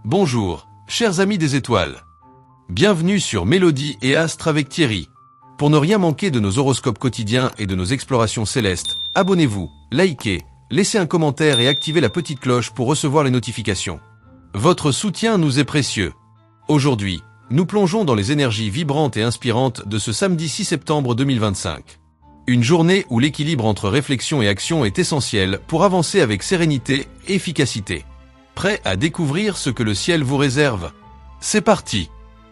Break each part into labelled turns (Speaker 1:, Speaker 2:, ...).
Speaker 1: Bonjour, chers amis des étoiles. Bienvenue sur Mélodie et Astres avec Thierry. Pour ne rien manquer de nos horoscopes quotidiens et de nos explorations célestes, abonnez-vous, likez, laissez un commentaire et activez la petite cloche pour recevoir les notifications. Votre soutien nous est précieux. Aujourd'hui, nous plongeons dans les énergies vibrantes et inspirantes de ce samedi 6 septembre 2025. Une journée où l'équilibre entre réflexion et action est essentiel pour avancer avec sérénité et efficacité. Prêt à découvrir ce que le ciel vous réserve? C'est parti!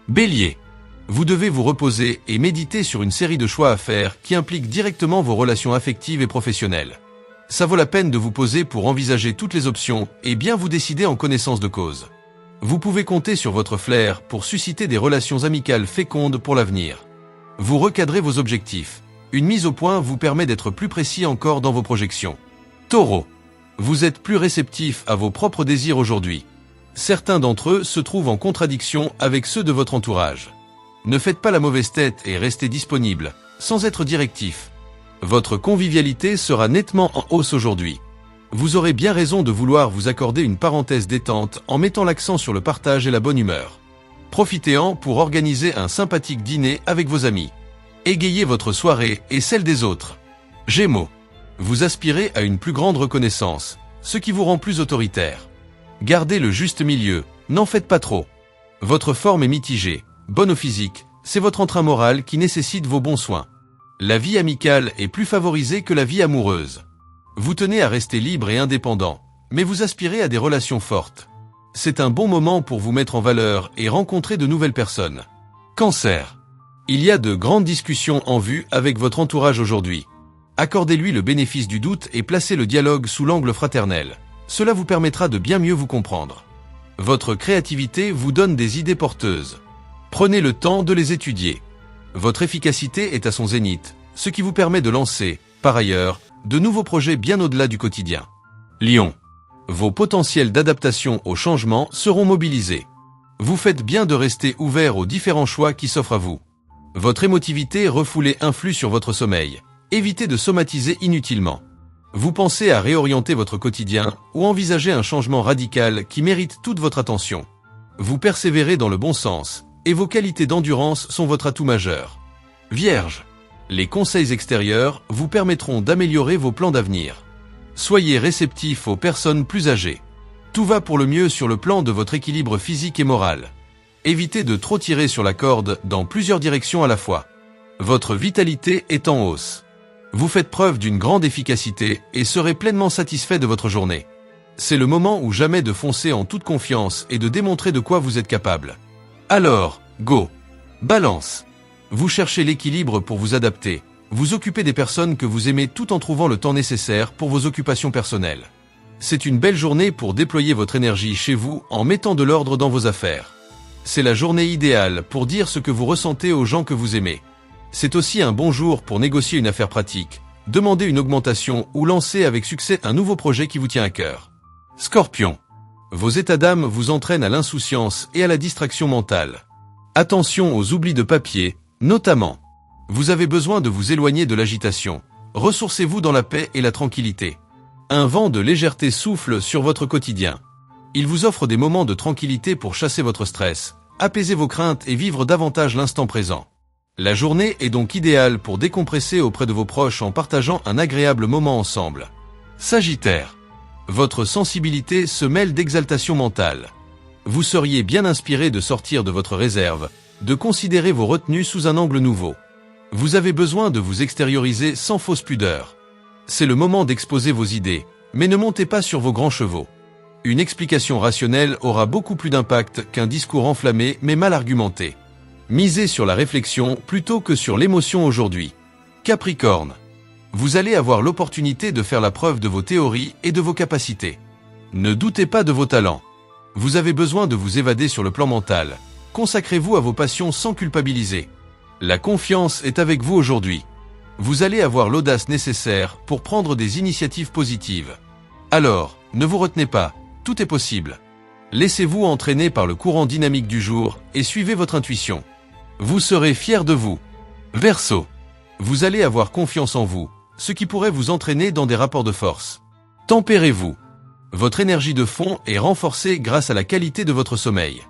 Speaker 1: Bélier. Vous devez vous reposer et méditer sur une série de choix à faire qui impliquent directement vos relations affectives et professionnelles. Ça vaut la peine de vous poser pour envisager toutes les options et bien vous décider en connaissance de cause. Vous pouvez compter sur votre flair pour susciter des relations amicales fécondes pour l'avenir. Vous recadrez vos objectifs. Une mise au point vous permet d'être plus précis encore dans vos projections. Taureau. Vous êtes plus réceptif à vos propres désirs aujourd'hui. Certains d'entre eux se trouvent en contradiction avec ceux de votre entourage. Ne faites pas la mauvaise tête et restez disponible, sans être directif. Votre convivialité sera nettement en hausse aujourd'hui. Vous aurez bien raison de vouloir vous accorder une parenthèse détente en mettant l'accent sur le partage et la bonne humeur. Profitez-en pour organiser un sympathique dîner avec vos amis. Égayez votre soirée et celle des autres. Gémeaux. Vous aspirez à une plus grande reconnaissance, ce qui vous rend plus autoritaire. Gardez le juste milieu, n'en faites pas trop. Votre forme est mitigée, bonne au physique, c'est votre entrain moral qui nécessite vos bons soins. La vie amicale est plus favorisée que la vie amoureuse. Vous tenez à rester libre et indépendant, mais vous aspirez à des relations fortes. C'est un bon moment pour vous mettre en valeur et rencontrer de nouvelles personnes. Cancer. Il y a de grandes discussions en vue avec votre entourage aujourd'hui. Accordez-lui le bénéfice du doute et placez le dialogue sous l'angle fraternel. Cela vous permettra de bien mieux vous comprendre. Votre créativité vous donne des idées porteuses. Prenez le temps de les étudier. Votre efficacité est à son zénith, ce qui vous permet de lancer, par ailleurs, de nouveaux projets bien au-delà du quotidien. Lion. Vos potentiels d'adaptation au changement seront mobilisés. Vous faites bien de rester ouvert aux différents choix qui s'offrent à vous. Votre émotivité refoulée influe sur votre sommeil. Évitez de somatiser inutilement. Vous pensez à réorienter votre quotidien ou envisager un changement radical qui mérite toute votre attention. Vous persévérez dans le bon sens et vos qualités d'endurance sont votre atout majeur. Vierge. Les conseils extérieurs vous permettront d'améliorer vos plans d'avenir. Soyez réceptif aux personnes plus âgées. Tout va pour le mieux sur le plan de votre équilibre physique et moral. Évitez de trop tirer sur la corde dans plusieurs directions à la fois. Votre vitalité est en hausse. Vous faites preuve d'une grande efficacité et serez pleinement satisfait de votre journée. C'est le moment ou jamais de foncer en toute confiance et de démontrer de quoi vous êtes capable. Alors, go! Balance! Vous cherchez l'équilibre pour vous adapter. Vous occupez des personnes que vous aimez tout en trouvant le temps nécessaire pour vos occupations personnelles. C'est une belle journée pour déployer votre énergie chez vous en mettant de l'ordre dans vos affaires. C'est la journée idéale pour dire ce que vous ressentez aux gens que vous aimez. C'est aussi un bon jour pour négocier une affaire pratique, demander une augmentation ou lancer avec succès un nouveau projet qui vous tient à cœur. Scorpion. Vos états d'âme vous entraînent à l'insouciance et à la distraction mentale. Attention aux oublis de papier, notamment. Vous avez besoin de vous éloigner de l'agitation. Ressourcez-vous dans la paix et la tranquillité. Un vent de légèreté souffle sur votre quotidien. Il vous offre des moments de tranquillité pour chasser votre stress, apaiser vos craintes et vivre davantage l'instant présent. La journée est donc idéale pour décompresser auprès de vos proches en partageant un agréable moment ensemble. Sagittaire. Votre sensibilité se mêle d'exaltation mentale. Vous seriez bien inspiré de sortir de votre réserve, de considérer vos retenues sous un angle nouveau. Vous avez besoin de vous extérioriser sans fausse pudeur. C'est le moment d'exposer vos idées, mais ne montez pas sur vos grands chevaux. Une explication rationnelle aura beaucoup plus d'impact qu'un discours enflammé mais mal argumenté. Misez sur la réflexion plutôt que sur l'émotion aujourd'hui. Capricorne. Vous allez avoir l'opportunité de faire la preuve de vos théories et de vos capacités. Ne doutez pas de vos talents. Vous avez besoin de vous évader sur le plan mental. Consacrez-vous à vos passions sans culpabiliser. La confiance est avec vous aujourd'hui. Vous allez avoir l'audace nécessaire pour prendre des initiatives positives. Alors, ne vous retenez pas, tout est possible. Laissez-vous entraîner par le courant dynamique du jour et suivez votre intuition. Vous serez fier de vous. Verseau. Vous allez avoir confiance en vous, ce qui pourrait vous entraîner dans des rapports de force. Tempérez-vous. Votre énergie de fond est renforcée grâce à la qualité de votre sommeil.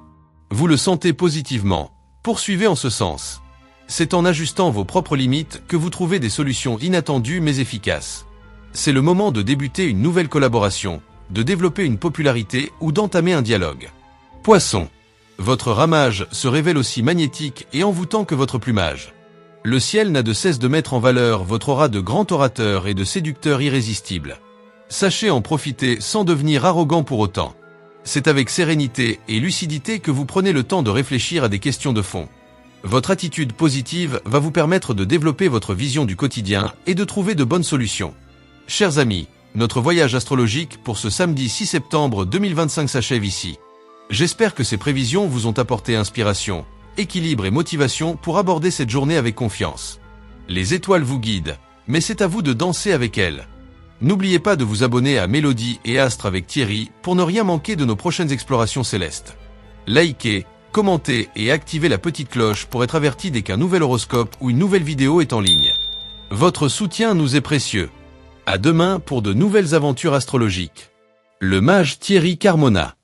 Speaker 1: Vous le sentez positivement. Poursuivez en ce sens. C'est en ajustant vos propres limites que vous trouvez des solutions inattendues mais efficaces. C'est le moment de débuter une nouvelle collaboration, de développer une popularité ou d'entamer un dialogue. Poisson. Votre ramage se révèle aussi magnétique et envoûtant que votre plumage. Le ciel n'a de cesse de mettre en valeur votre aura de grand orateur et de séducteur irrésistible. Sachez en profiter sans devenir arrogant pour autant. C'est avec sérénité et lucidité que vous prenez le temps de réfléchir à des questions de fond. Votre attitude positive va vous permettre de développer votre vision du quotidien et de trouver de bonnes solutions. Chers amis, notre voyage astrologique pour ce samedi 6 septembre 2025 s'achève ici. J'espère que ces prévisions vous ont apporté inspiration, équilibre et motivation pour aborder cette journée avec confiance. Les étoiles vous guident, mais c'est à vous de danser avec elles. N'oubliez pas de vous abonner à Mélodie et Astre avec Thierry pour ne rien manquer de nos prochaines explorations célestes. Likez, commentez et activez la petite cloche pour être averti dès qu'un nouvel horoscope ou une nouvelle vidéo est en ligne. Votre soutien nous est précieux. À demain pour de nouvelles aventures astrologiques. Le mage Thierry Carmona.